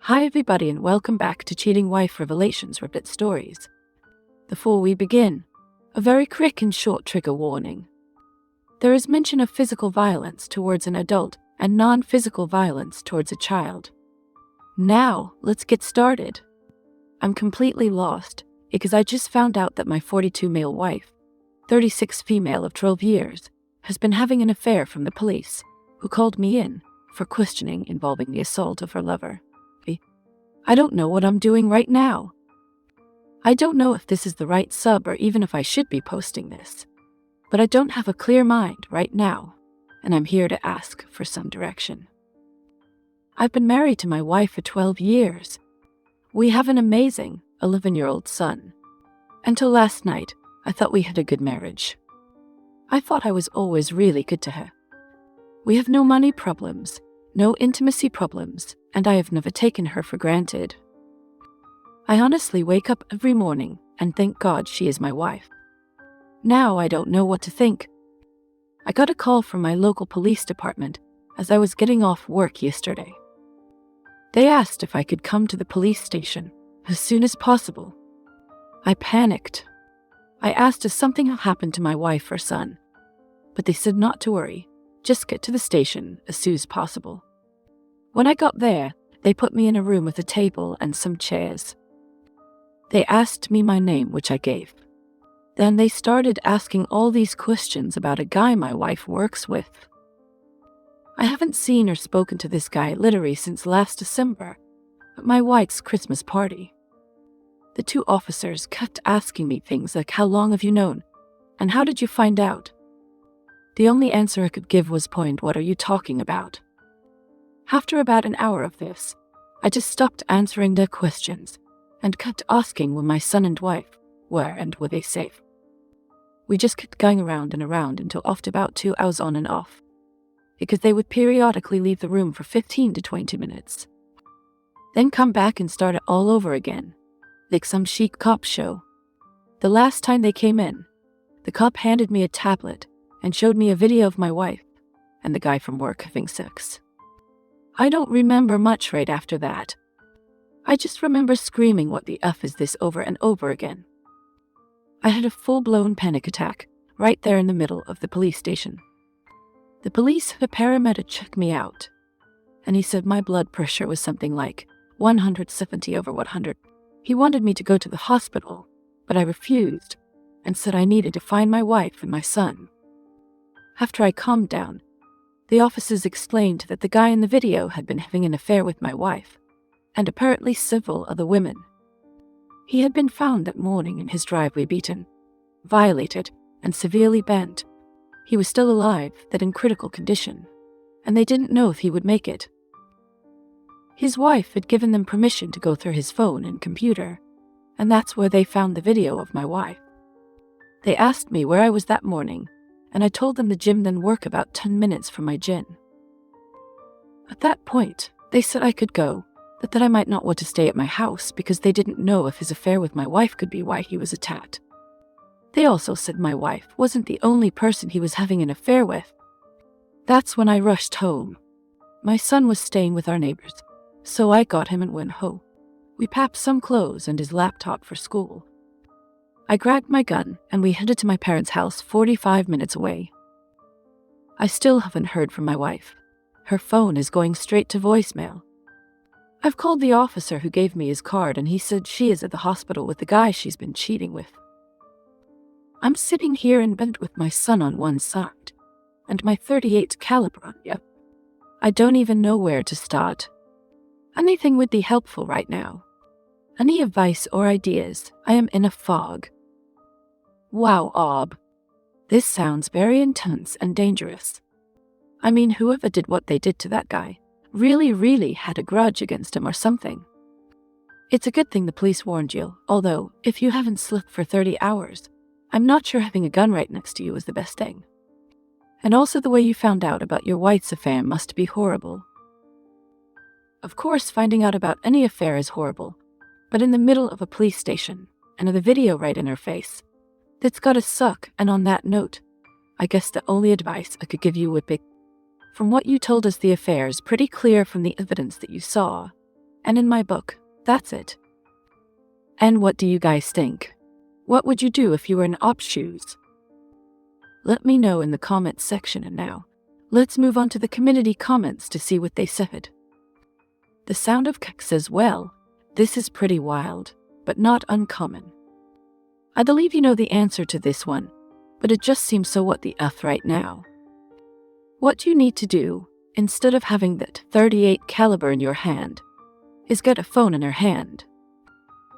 Hi everybody and welcome back to Cheating Wife Revelations Reddit Stories. Before we begin, a very quick and short trigger warning. There is mention of physical violence towards an adult and non-physical violence towards a child. Now, let's get started. I'm completely lost because I just found out that my 42 male wife, 36 female of 12 years, has been having an affair from the police, who called me in for questioning involving the assault of her lover. I don't know what I'm doing right now. I don't know if this is the right sub or even if I should be posting this. But I don't have a clear mind right now, and I'm here to ask for some direction. I've been married to my wife for 12 years. We have an amazing 11-year-old son. Until last night, I thought we had a good marriage. I thought I was always really good to her. We have no money problems, no intimacy problems, and I have never taken her for granted. I honestly wake up every morning and thank God she is my wife. Now I don't know what to think. I got a call from my local police department as I was getting off work yesterday. They asked if I could come to the police station as soon as possible. I panicked. I asked if something had happened to my wife or son, but they said not to worry, just get to the station as soon as possible. When I got there, they put me in a room with a table and some chairs. They asked me my name, which I gave. Then they started asking all these questions about a guy my wife works with. I haven't seen or spoken to this guy literally since last December, at my wife's Christmas party. The two officers kept asking me things like, how long have you known? And how did you find out? The only answer I could give was, what are you talking about? After about an hour of this, I just stopped answering their questions and kept asking where my son and wife were and were they safe. We just kept going around and around until after about 2 hours on and off, because they would periodically leave the room for 15 to 20 minutes. Then come back and start it all over again, like some chic cop show. The last time they came in, the cop handed me a tablet and showed me a video of my wife and the guy from work having sex. I don't remember much right after that. I just remember screaming what the F is this over and over again. I had a full-blown panic attack right there in the middle of the police station. The police had a paramedic check me out, and he said my blood pressure was something like 170/100. He wanted me to go to the hospital, but I refused and said I needed to find my wife and my son. After I calmed down, the officers explained that the guy in the video had been having an affair with my wife, and apparently several other women. He had been found that morning in his driveway beaten, violated, and severely bent. He was still alive, but in critical condition, and they didn't know if he would make it. His wife had given them permission to go through his phone and computer, and that's where they found the video of my wife. They asked me where I was that morning, and I told them the gym then worked about 10 minutes from my gym. At that point, they said I could go, but that I might not want to stay at my house because they didn't know if his affair with my wife could be why he was attacked. They also said my wife wasn't the only person he was having an affair with. That's when I rushed home. My son was staying with our neighbors, so I got him and went home. We packed some clothes and his laptop for school. I grabbed my gun and we headed to my parents' house 45 minutes away. I still haven't heard from my wife. Her phone is going straight to voicemail. I've called the officer who gave me his card and he said she is at the hospital with the guy she's been cheating with. I'm sitting here in bed with my son on one side and my .38 caliber on the other. I don't even know where to start. Anything would be helpful right now. Any advice or ideas? I am in a fog. Wow, Ob. This sounds very intense and dangerous. I mean, whoever did what they did to that guy really had a grudge against him or something. It's a good thing the police warned you, although, if you haven't slept for 30 hours, I'm not sure having a gun right next to you is the best thing. And also the way you found out about your wife's affair must be horrible. Of course, finding out about any affair is horrible, but in the middle of a police station, and with a video right in her face, that's gotta suck. And on that note, I guess the only advice I could give you would be, from what you told us, the affair is pretty clear from the evidence that you saw, And in my book, that's it. And what do you guys think? What would you do if you were in Op's shoes? Let me know in the comments section. And now, let's move on to the community comments to see what they said. The Sound of Kek says, well, this is pretty wild, but not uncommon. I believe you know the answer to this one, but it just seems so what the F right now. What you need to do, instead of having that .38 caliber in your hand, is get a phone in her hand.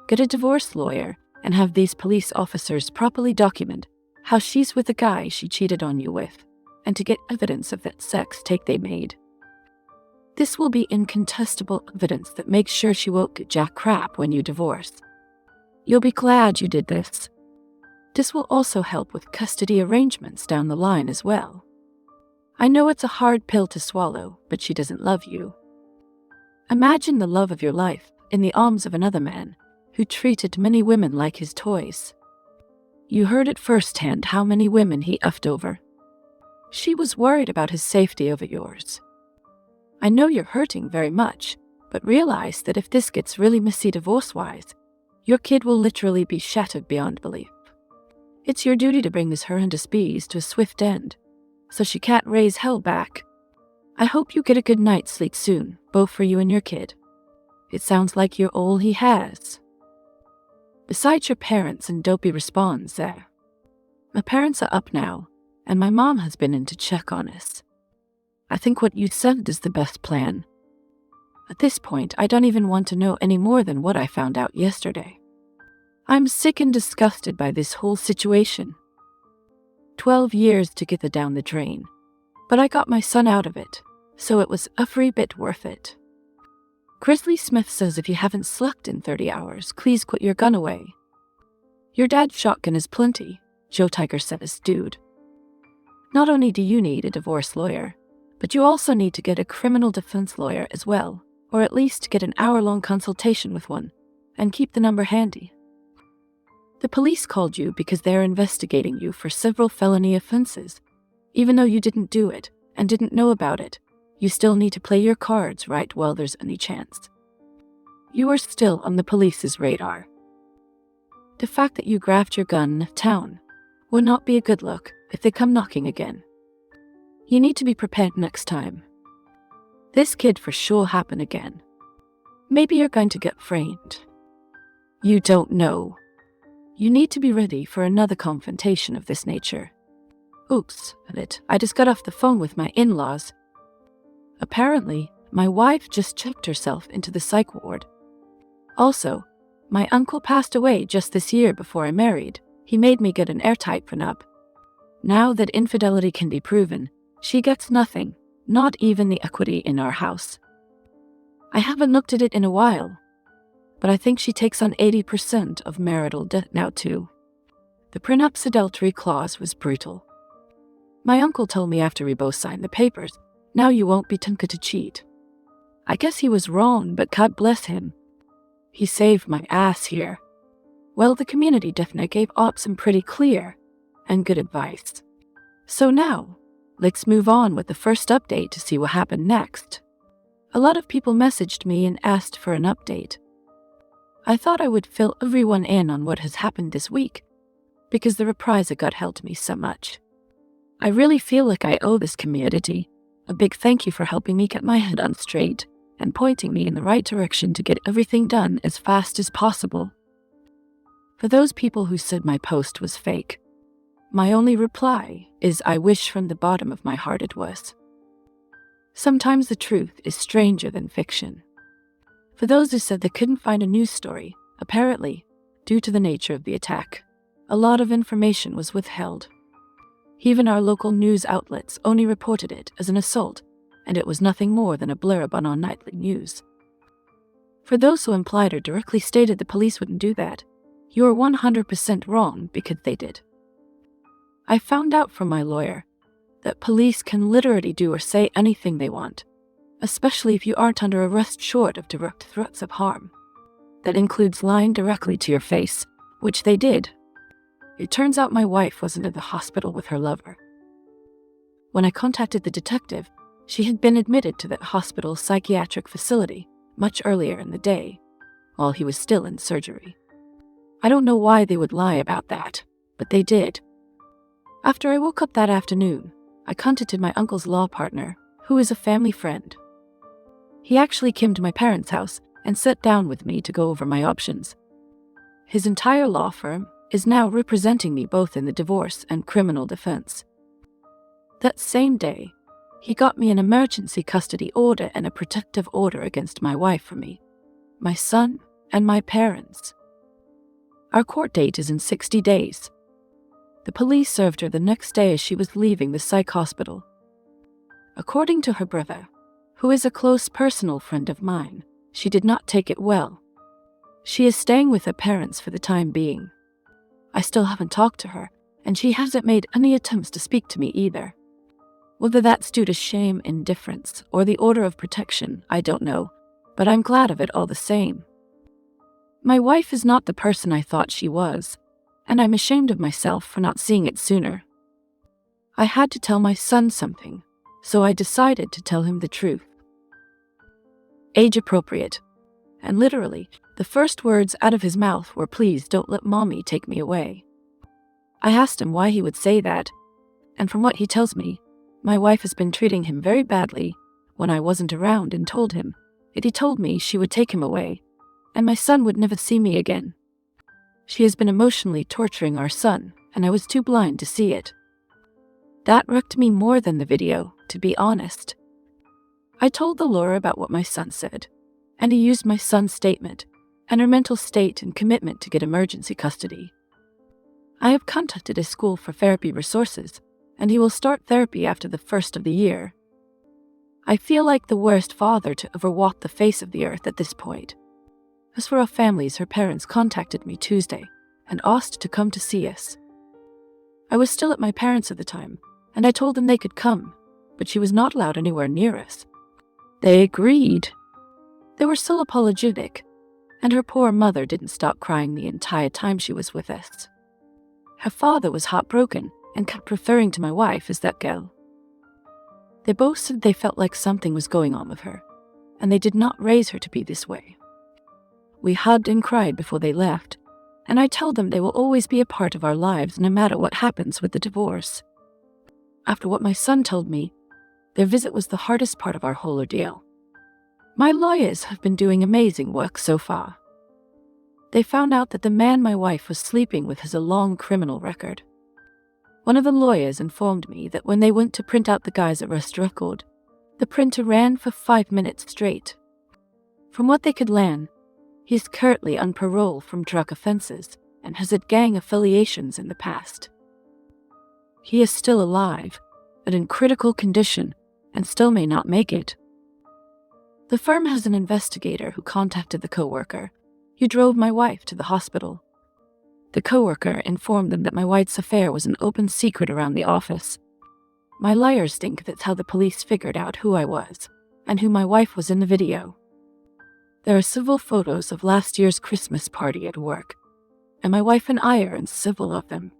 Get a divorce lawyer and have these police officers properly document how she's with the guy she cheated on you with, and to get evidence of that sex tape they made. This will be incontestable evidence that makes sure she won't get jack crap when you divorce. You'll be glad you did this. This will also help with custody arrangements down the line as well. I know it's a hard pill to swallow, but she doesn't love you. Imagine the love of your life in the arms of another man who treated many women like his toys. You heard it firsthand how many women he effed over. She was worried about his safety over yours. I know you're hurting very much, but realize that if this gets really messy divorce-wise, your kid will literally be shattered beyond belief. It's your duty to bring this horrendous beast to a swift end, so she can't raise hell back. I hope you get a good night's sleep soon, both for you and your kid. It sounds like you're all he has. Besides your parents, and Dopey responds there. My parents are up now, and my mom has been in to check on us. I think what you said is the best plan. At this point, I don't even want to know any more than what I found out yesterday. I'm sick and disgusted by this whole situation. 12 years to get it down the drain, but I got my son out of it, so it was every bit worth it. Grizzly Smith says if you haven't slept in 30 hours, please put your gun away. Your dad's shotgun is plenty, Joe Tiger says, dude. Not only do you need a divorce lawyer, but you also need to get a criminal defense lawyer as well, or at least get an hour-long consultation with one, and keep the number handy. The police called you because they're investigating you for several felony offenses. Even though you didn't do it and didn't know about it, you still need to play your cards right while there's any chance. You are still on the police's radar. The fact that you grabbed your gun in town will not be a good look if they come knocking again. You need to be prepared next time. This could for sure happen again. Maybe you're going to get framed. You don't know. You need to be ready for another confrontation of this nature. Oops, I just got off the phone with my in-laws. Apparently, my wife just checked herself into the psych ward. Also, my uncle passed away just this year before I married. He made me get an airtight prenup. Now that infidelity can be proven, she gets nothing, not even the equity in our house. I haven't looked at it in a while, but I think she takes on 80% of marital debt now too. The prenup's adultery clause was brutal. My uncle told me after we both signed the papers, now you won't be tempted to cheat. I guess he was wrong, but God bless him. He saved my ass here. Well, the community definitely gave Op some pretty clear and good advice. So now, let's move on with the first update to see what happened next. A lot of people messaged me and asked for an update. I thought I would fill everyone in on what has happened this week, because the reprisal got helped me so much. I really feel like I owe this community a big thank you for helping me get my head on straight and pointing me in the right direction to get everything done as fast as possible. For those people who said my post was fake, my only reply is I wish from the bottom of my heart it was. Sometimes the truth is stranger than fiction. For those who said they couldn't find a news story, apparently, due to the nature of the attack, a lot of information was withheld. Even our local news outlets only reported it as an assault, and it was nothing more than a blurb on our nightly news. For those who implied or directly stated the police wouldn't do that, you are 100% wrong because they did. I found out from my lawyer that police can literally do or say anything they want, especially if you aren't under arrest short of direct threats of harm. That includes lying directly to your face, which they did. It turns out my wife wasn't at the hospital with her lover. When I contacted the detective, she had been admitted to that hospital's psychiatric facility much earlier in the day, while he was still in surgery. I don't know why they would lie about that, but they did. After I woke up that afternoon, I contacted my uncle's law partner, who is a family friend. He actually came to my parents' house and sat down with me to go over my options. His entire law firm is now representing me both in the divorce and criminal defense. That same day, he got me an emergency custody order and a protective order against my wife for me, my son, and my parents. Our court date is in 60 days. The police served her the next day as she was leaving the psych hospital. According to her brother, who is a close personal friend of mine, she did not take it well. She is staying with her parents for the time being. I still haven't talked to her, and she hasn't made any attempts to speak to me either. Whether that's due to shame, indifference, or the order of protection, I don't know, but I'm glad of it all the same. My wife is not the person I thought she was, and I'm ashamed of myself for not seeing it sooner. I had to tell my son something, so I decided to tell him the truth. Age appropriate, and literally, the first words out of his mouth were, "Please don't let mommy take me away." I asked him why he would say that, and from what he tells me, my wife has been treating him very badly when I wasn't around, and told him that he told me she would take him away, and my son would never see me again. She has been emotionally torturing our son, and I was too blind to see it. That wrecked me more than the video, to be honest. I told the lawyer about what my son said, and he used my son's statement and her mental state and commitment to get emergency custody. I have contacted his school for therapy resources, and he will start therapy after the first of the year. I feel like the worst father to ever walk the face of the earth at this point. As for our families, her parents contacted me Tuesday and asked to come to see us. I was still at my parents' at the time, and I told them they could come, but she was not allowed anywhere near us. They agreed. They were so apologetic, and her poor mother didn't stop crying the entire time she was with us. Her father was heartbroken and kept referring to my wife as that girl. They both said they felt like something was going on with her, and they did not raise her to be this way. We hugged and cried before they left, and I told them they will always be a part of our lives no matter what happens with the divorce. After what my son told me, their visit was the hardest part of our whole ordeal. My lawyers have been doing amazing work so far. They found out that the man my wife was sleeping with has a long criminal record. One of the lawyers informed me that when they went to print out the guy's arrest record, the printer ran for 5 minutes straight. From what they could learn, he is currently on parole from drug offenses and has had gang affiliations in the past. He is still alive, but in critical condition, and still may not make it. The firm has an investigator who contacted the coworker who drove my wife to the hospital. The coworker informed them that my wife's affair was an open secret around the office. My lawyers think that's how the police figured out who I was, and who my wife was in the video. There are several photos of last year's Christmas party at work, and my wife and I are in several of them.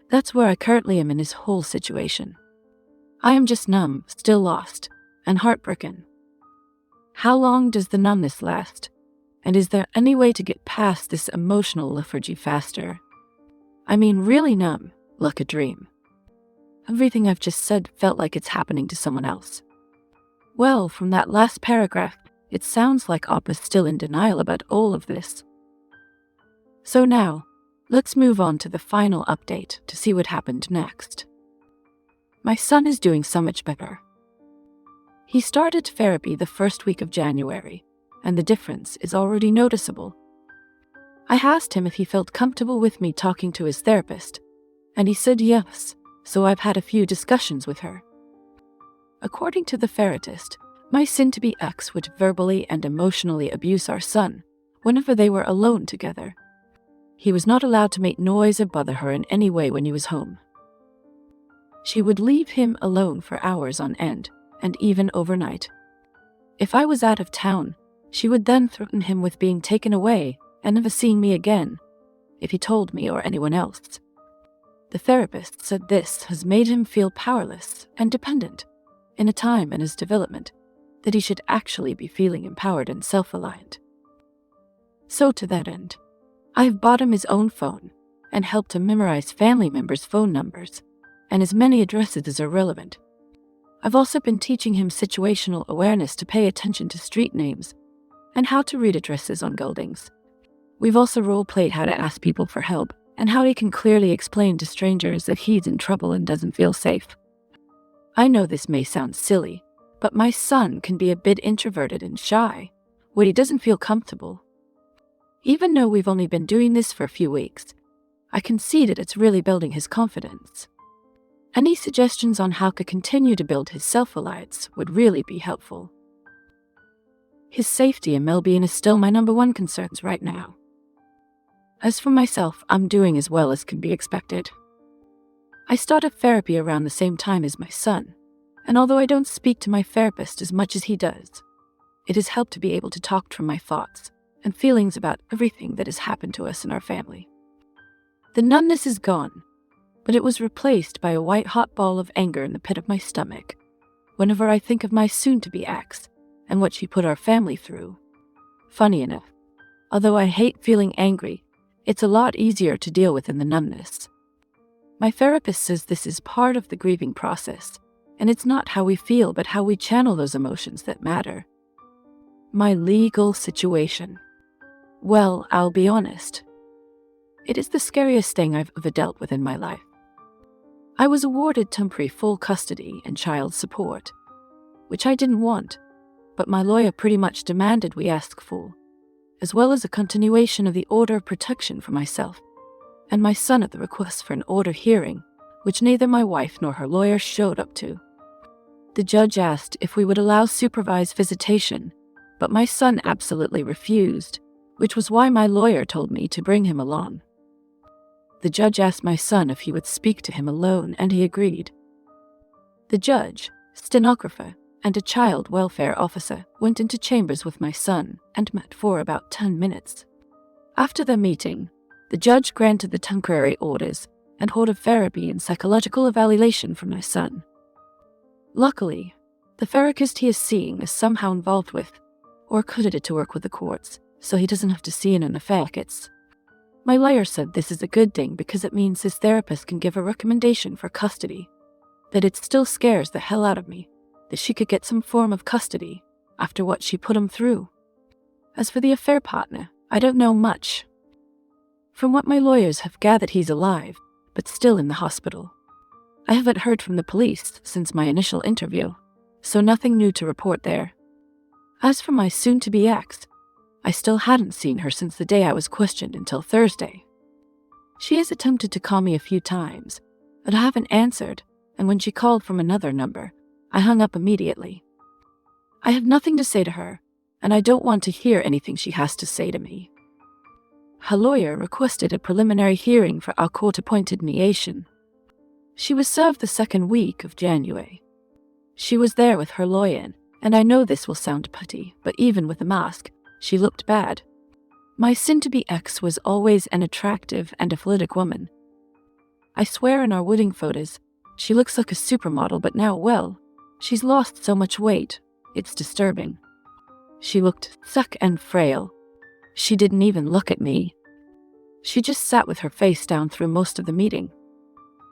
That's where I currently am in this whole situation. I am just numb, still lost, and heartbroken. How long does the numbness last? And is there any way to get past this emotional lethargy faster? I mean, really numb, like a dream. Everything I've just said felt like it's happening to someone else. Well, from that last paragraph, it sounds like Op is still in denial about all of this. So now, let's move on to the final update to see what happened next. My son is doing so much better. He started therapy the first week of January, and the difference is already noticeable. I asked him if he felt comfortable with me talking to his therapist, and he said yes, so I've had a few discussions with her. According to the therapist, my soon-to-be ex would verbally and emotionally abuse our son whenever they were alone together. He was not allowed to make noise or bother her in any way when he was home. She would leave him alone for hours on end, and even overnight. If I was out of town, she would then threaten him with being taken away and never seeing me again, if he told me or anyone else. The therapist said this has made him feel powerless and dependent in a time in his development that he should actually be feeling empowered and self-reliant. So to that end, I have bought him his own phone and helped him memorize family members' phone numbers and as many addresses as are relevant. I've also been teaching him situational awareness to pay attention to street names and how to read addresses on buildings. We've also role-played how to ask people for help and how he can clearly explain to strangers that he's in trouble and doesn't feel safe. I know this may sound silly, but my son can be a bit introverted and shy when he doesn't feel comfortable. Even though we've only been doing this for a few weeks, I can see that it's really building his confidence. Any suggestions on how to continue to build his self-reliance would really be helpful. His safety and well-being is still my number one concerns right now. As for myself, I'm doing as well as can be expected. I started therapy around the same time as my son, and although I don't speak to my therapist as much as he does, it has helped to be able to talk from my thoughts and feelings about everything that has happened to us in our family. The numbness is gone, but it was replaced by a white-hot ball of anger in the pit of my stomach whenever I think of my soon-to-be ex and what she put our family through. Funny enough, although I hate feeling angry, it's a lot easier to deal with than the numbness. My therapist says this is part of the grieving process, and it's not how we feel but how we channel those emotions that matter. My legal situation. Well, I'll be honest. It is the scariest thing I've ever dealt with in my life. I was awarded temporary full custody and child support, which I didn't want, but my lawyer pretty much demanded we ask for, as well as a continuation of the order of protection for myself and my son at the request for an order hearing, which neither my wife nor her lawyer showed up to. The judge asked if we would allow supervised visitation, but my son absolutely refused, which was why my lawyer told me to bring him along. The judge asked my son if he would speak to him alone, and he agreed. The judge, stenographer, and a child welfare officer went into chambers with my son and met for about 10 minutes. After their meeting, the judge granted the temporary orders and ordered therapy and psychological evaluation for my son. Luckily, the therapist he is seeing is somehow involved with, or accredited to work with the courts, so he doesn't have to see in an advocate. My lawyer said this is a good thing because it means his therapist can give a recommendation for custody, that it still scares the hell out of me that she could get some form of custody after what she put him through. As for the affair partner, I don't know much. From what my lawyers have gathered, he's alive, but still in the hospital. I haven't heard from the police since my initial interview, so nothing new to report there. As for my soon-to-be ex, I still hadn't seen her since the day I was questioned until Thursday. She has attempted to call me a few times, but I haven't answered, and when she called from another number, I hung up immediately. I have nothing to say to her, and I don't want to hear anything she has to say to me. Her lawyer requested a preliminary hearing for our court-appointed mediation. She was served the second week of January. She was there with her lawyer, and I know this will sound petty, but even with a mask, she looked bad. My soon-to-be ex was always an attractive and athletic woman. I swear in our wedding photos, she looks like a supermodel, but now, well, she's lost so much weight, it's disturbing. She looked sick and frail. She didn't even look at me. She just sat with her face down through most of the meeting.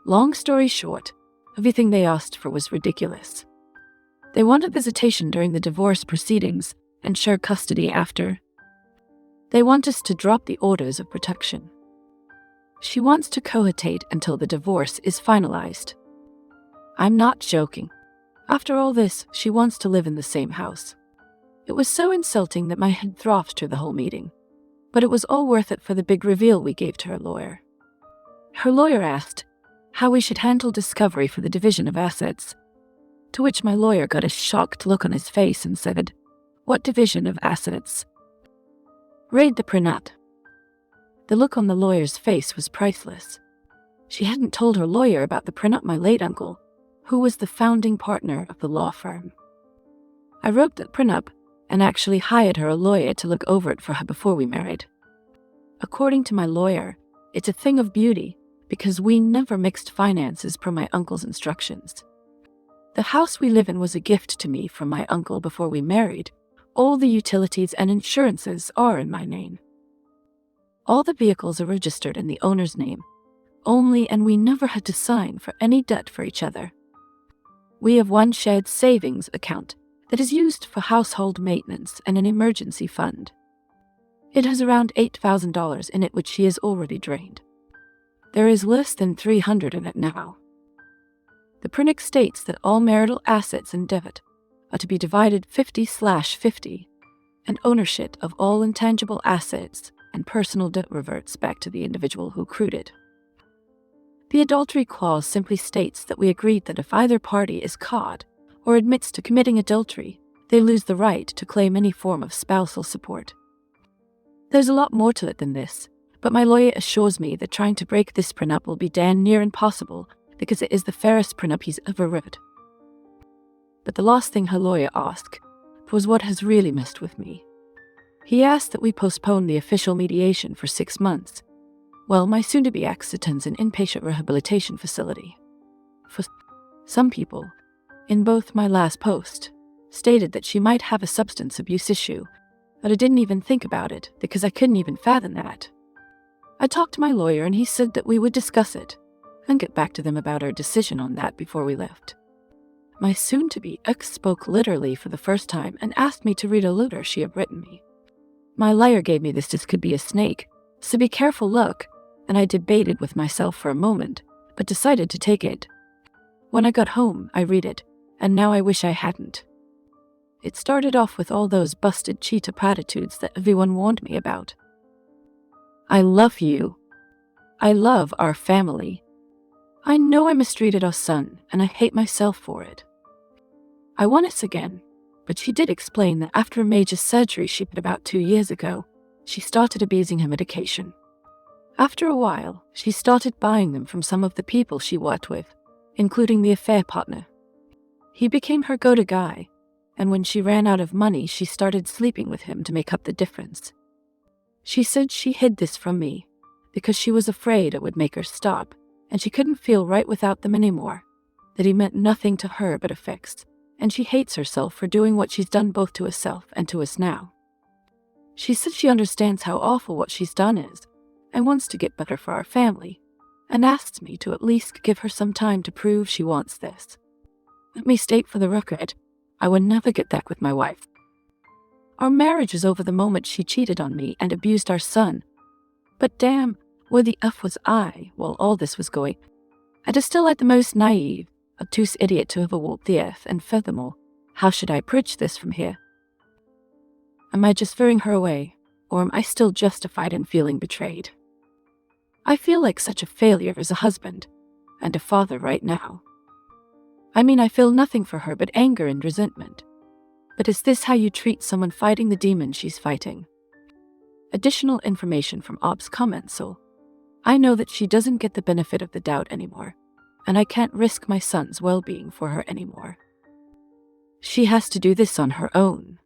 Long story short, everything they asked for was ridiculous. They wanted visitation during the divorce proceedings and shared custody after. They want us to drop the orders of protection. She wants to cohabitate until the divorce is finalized. I'm not joking. After all this, she wants to live in the same house. It was so insulting that my head throbbed through the whole meeting, but it was all worth it for the big reveal we gave to her lawyer. Her lawyer asked how we should handle discovery for the division of assets, to which my lawyer got a shocked look on his face and said, "What division of assets?" Read the prenup. The look on the lawyer's face was priceless. She hadn't told her lawyer about the prenup my late uncle, who was the founding partner of the law firm. I wrote that prenup and actually hired her a lawyer to look over it for her before we married. According to my lawyer, it's a thing of beauty because we never mixed finances per my uncle's instructions. The house we live in was a gift to me from my uncle before we married. All the utilities and insurances are in my name. All the vehicles are registered in the owner's name only, and we never had to sign for any debt for each other. We have one shared savings account that is used for household maintenance and an emergency fund. It has around $8,000 in it, which she has already drained. There is less than $300 in it now. The printic states that all marital assets and debt are to be divided 50/50, and ownership of all intangible assets and personal debt reverts back to the individual who accrued it. The adultery clause simply states that we agreed that if either party is caught or admits to committing adultery, they lose the right to claim any form of spousal support. There's a lot more to it than this, but my lawyer assures me that trying to break this prenup will be damn near impossible because it is the fairest prenup he's ever read. But the last thing her lawyer asked was what has really messed with me. He asked that we postpone the official mediation for 6 months. Well, my soon-to-be ex attends an inpatient rehabilitation facility. For some people, in both my last post, stated that she might have a substance abuse issue, but I didn't even think about it because I couldn't even fathom that. I talked to my lawyer and he said that we would discuss it and get back to them about our decision on that before we left. My soon-to-be ex spoke literally for the first time and asked me to read a letter she had written me. My lawyer gave me this could be a snake, so be careful look, and I debated with myself for a moment, but decided to take it. When I got home, I read it, and now I wish I hadn't. It started off with all those busted cheetah platitudes that everyone warned me about. I love you. I love our family. I know I mistreated our son, and I hate myself for it. I want us again, but she did explain that after a major surgery she had about 2 years ago, she started abusing her medication. After a while, she started buying them from some of the people she worked with, including the affair partner. He became her go-to guy, and when she ran out of money, she started sleeping with him to make up the difference. She said she hid this from me because she was afraid it would make her stop, and she couldn't feel right without them anymore, that he meant nothing to her but a fix, and she hates herself for doing what she's done both to herself and to us now. She said she understands how awful what she's done is, and wants to get better for our family, and asks me to at least give her some time to prove she wants this. Let me state for the record, I would never get back with my wife. Our marriage is over the moment she cheated on me and abused our son. But damn, where the F was I while all this was going? I was still like the most naive, obtuse idiot to ever walk the earth, and furthermore, how should I approach this from here? Am I just veering her away, or am I still justified in feeling betrayed? I feel like such a failure as a husband and a father right now. I mean, I feel nothing for her but anger and resentment. But is this how you treat someone fighting the demon she's fighting? Additional information from Ob's comments, so I know that she doesn't get the benefit of the doubt anymore, and I can't risk my son's well-being for her anymore. She has to do this on her own.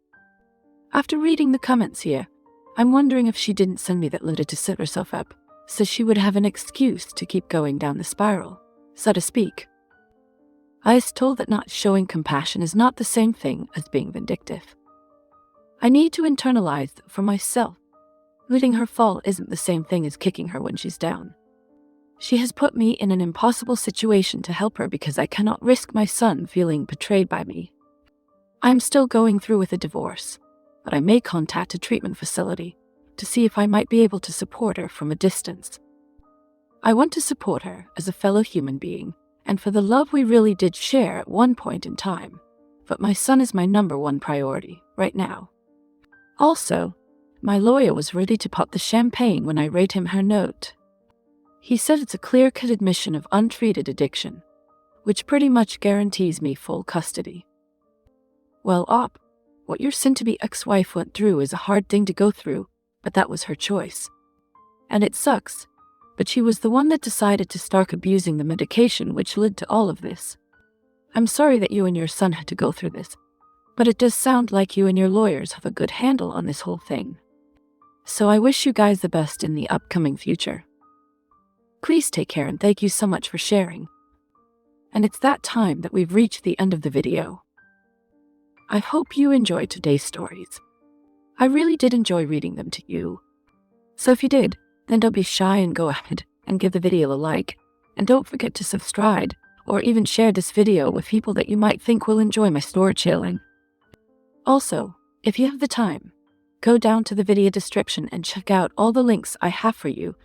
After reading the comments here, I'm wondering if she didn't send me that letter to set herself up, so she would have an excuse to keep going down the spiral, so to speak. I was told that not showing compassion is not the same thing as being vindictive. I need to internalize that for myself. Letting her fall isn't the same thing as kicking her when she's down. She has put me in an impossible situation to help her because I cannot risk my son feeling betrayed by me. I'm still going through with a divorce, but I may contact a treatment facility to see if I might be able to support her from a distance. I want to support her as a fellow human being and for the love we really did share at one point in time, but my son is my number one priority right now. Also, my lawyer was ready to pop the champagne when I read him her note. He said it's a clear-cut admission of untreated addiction, which pretty much guarantees me full custody. Well, Op, what your soon-to-be ex-wife went through is a hard thing to go through, but that was her choice. And it sucks, but she was the one that decided to start abusing the medication which led to all of this. I'm sorry that you and your son had to go through this, but it does sound like you and your lawyers have a good handle on this whole thing. So I wish you guys the best in the upcoming future. Please take care and thank you so much for sharing. And it's that time that we've reached the end of the video. I hope you enjoyed today's stories. I really did enjoy reading them to you. So if you did, then don't be shy and go ahead and give the video a like. And don't forget to subscribe or even share this video with people that you might think will enjoy my storytelling. Also, if you have the time, go down to the video description and check out all the links I have for you,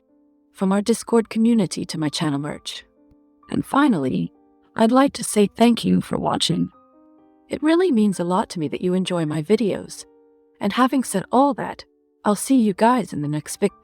from our Discord community to my channel merch. And finally, I'd like to say thank you for watching. It really means a lot to me that you enjoy my videos. And having said all that, I'll see you guys in the next video.